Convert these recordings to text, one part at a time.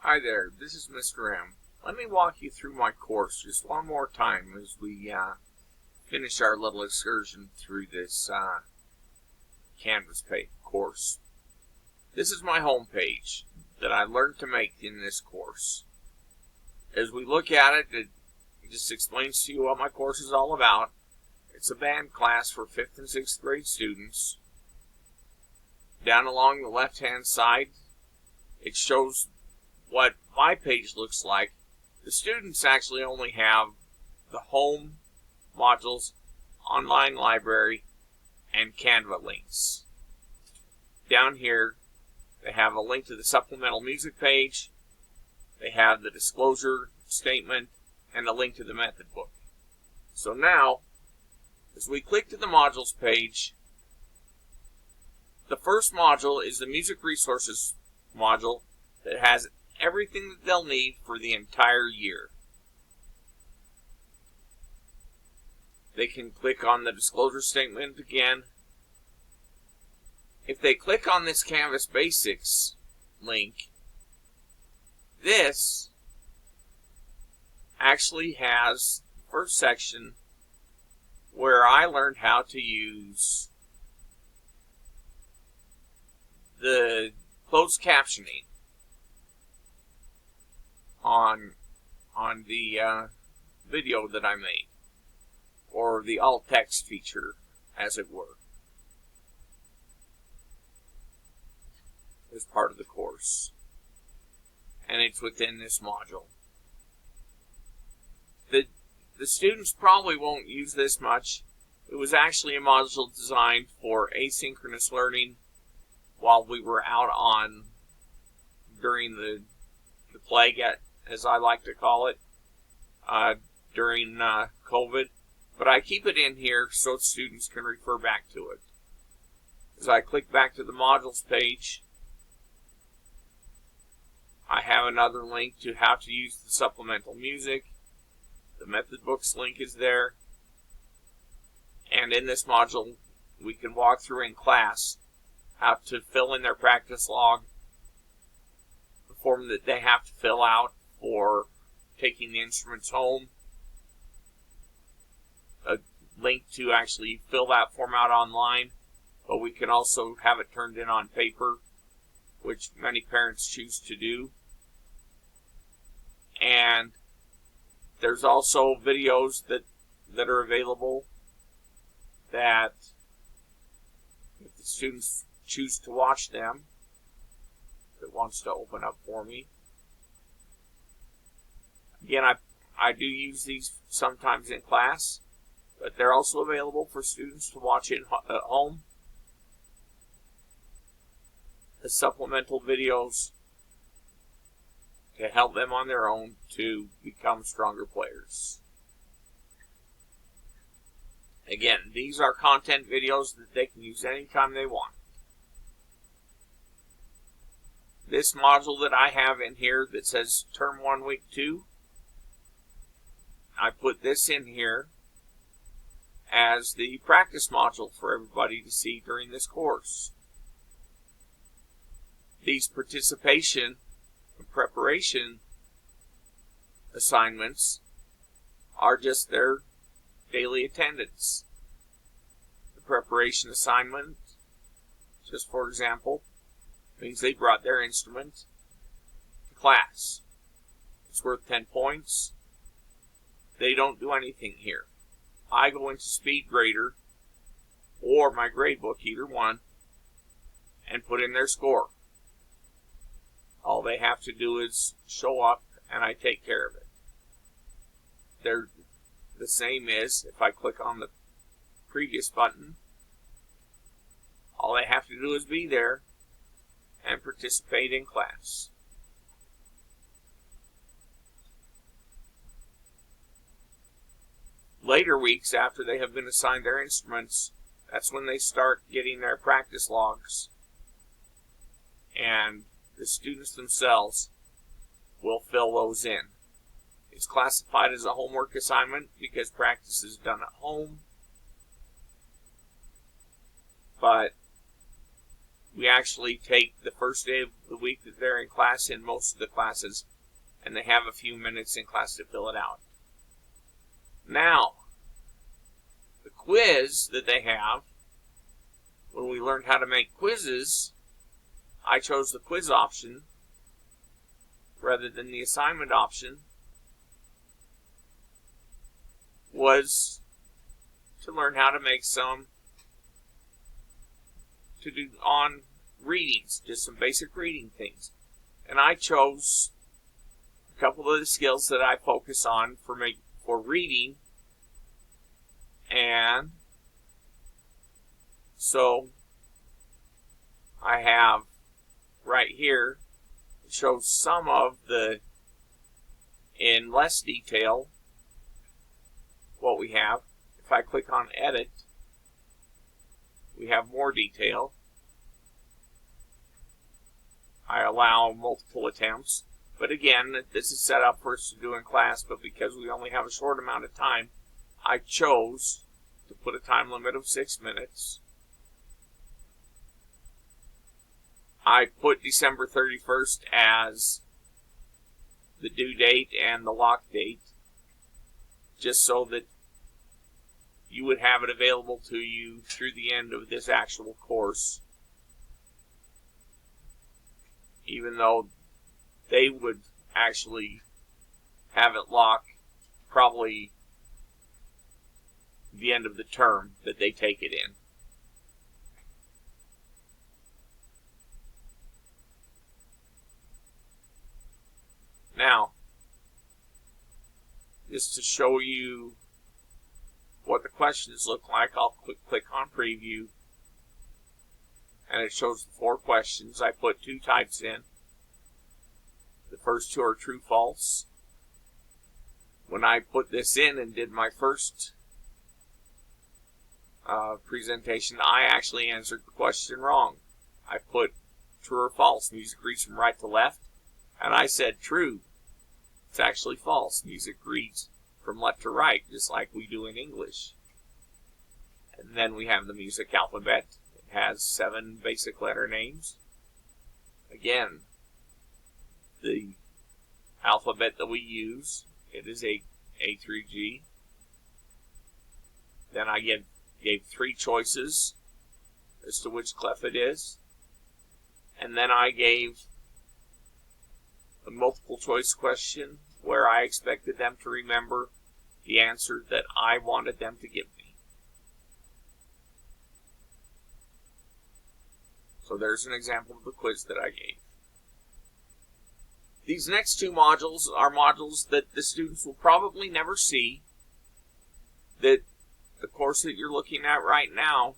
Hi there, this is Mr. M. Let me walk you through my course just one more time as we finish our little excursion through this Canvas course. This is my home page that I learned to make in this course. As we look at it, it just explains to you what my course is all about. It's a band class for 5th and 6th grade students. Down along the left-hand side, it shows what my page looks like. The students actually only have the home modules, online library, and Canva links. Down here, they have a link to the supplemental music page. They have the disclosure statement and a link to the method book. So now, as we click to the modules page, the first module is the music resources module that has everything that they'll need for the entire year. They can click on the disclosure statement again. If they click on this Canvas Basics link, this actually has the first section where I learned how to use the closed captioning on the video that I made, or the alt text feature, as it were, as part of the course, and it's within this module. The students probably won't use this much. It was actually a module designed for asynchronous learning while we were out during the plague, as I like to call it, during COVID. But I keep it in here so students can refer back to it. As I click back to the modules page, I have another link to how to use the supplemental music. The method books link is there. And in this module, we can walk through in class how to fill in their practice log, the form that they have to fill out for taking the instruments home, a link to actually fill that form out online, but we can also have it turned in on paper, which many parents choose to do. And there's also videos that are available that, if the students choose to watch them, if it wants to open up for me. Again, I do use these sometimes in class, but they're also available for students to watch at home as supplemental videos to help them on their own to become stronger players. Again, these are content videos that they can use anytime they want. This module that I have in here that says Term 1, Week 2, I put this in here as the practice module for everybody to see during this course. These participation and preparation assignments are just their daily attendance. The preparation assignment, just for example, means they brought their instrument to class. It's worth 10 points. They don't do anything here. I go into SpeedGrader or my gradebook, either one, and put in their score. All they have to do is show up and I take care of it. They're the same as if I click on the previous button. All they have to do is be there and participate in class. Later weeks, after they have been assigned their instruments, that's when they start getting their practice logs, and the students themselves will fill those in. It's classified as a homework assignment because practice is done at home, but we actually take the first day of the week that they're in class in most of the classes, and they have a few minutes in class to fill it out. Now, the quiz that they have, when we learned how to make quizzes, I chose the quiz option rather than the assignment option, was to learn how to make some to do on readings, just some basic reading things. And I chose a couple of the skills that I focus on for reading, and so I have right here, it shows some of the, in less detail, what we have. If I click on edit, we have more detail. I allow multiple attempts, but again, this is set up for us to do in class, but because we only have a short amount of time, I chose to put a time limit of 6 minutes. I put December 31st as the due date and the lock date, just so that you would have it available to you through the end of this actual course, even though they would actually have it locked probably the end of the term that they take it in. Now, just to show you what the questions look like, I'll click on preview, and it shows the 4 questions. I put 2 types in. The first 2 are true, false. When I put this in and did my first presentation, I actually answered the question wrong. I put true or false. Music reads from right to left, and I said true. It's actually false. Music reads from left to right, just like we do in English. And then we have the music alphabet. It has 7 basic letter names. Again, the alphabet that we use, it is A through G. Then I gave 3 choices as to which clef it is. And then I gave a multiple choice question where I expected them to remember the answer that I wanted them to give me. So there's an example of the quiz that I gave. These next 2 modules are modules that the students will probably never see. That the course that you're looking at right now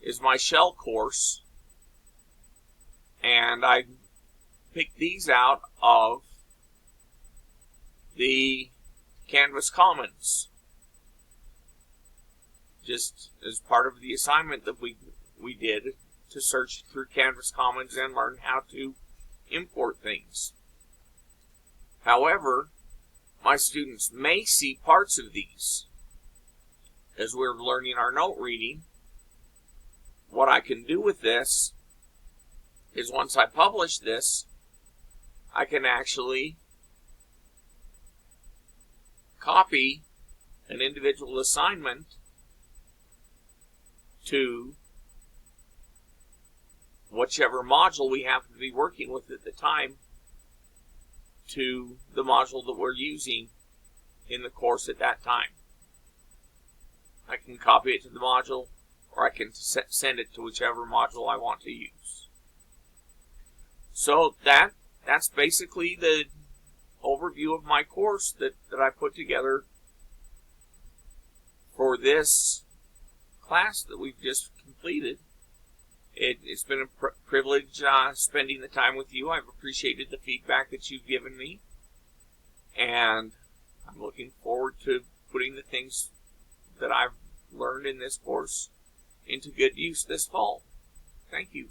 is my shell course, and I picked these out of the Canvas Commons, just as part of the assignment that we did to search through Canvas Commons and learn how to import things. However, my students may see parts of these as we're learning our note reading. What I can do with this is, once I publish this, I can actually copy an individual assignment to whichever module we happen to be working with at the time, to the module that we're using in the course at that time. I can copy it to the module, or I can send it to whichever module I want to use. So that's basically the overview of my course that I put together for this class that we've just completed. It's been a privilege spending the time with you. I've appreciated the feedback that you've given me, and I'm looking forward to putting the things that I've learned in this course into good use this fall. Thank you.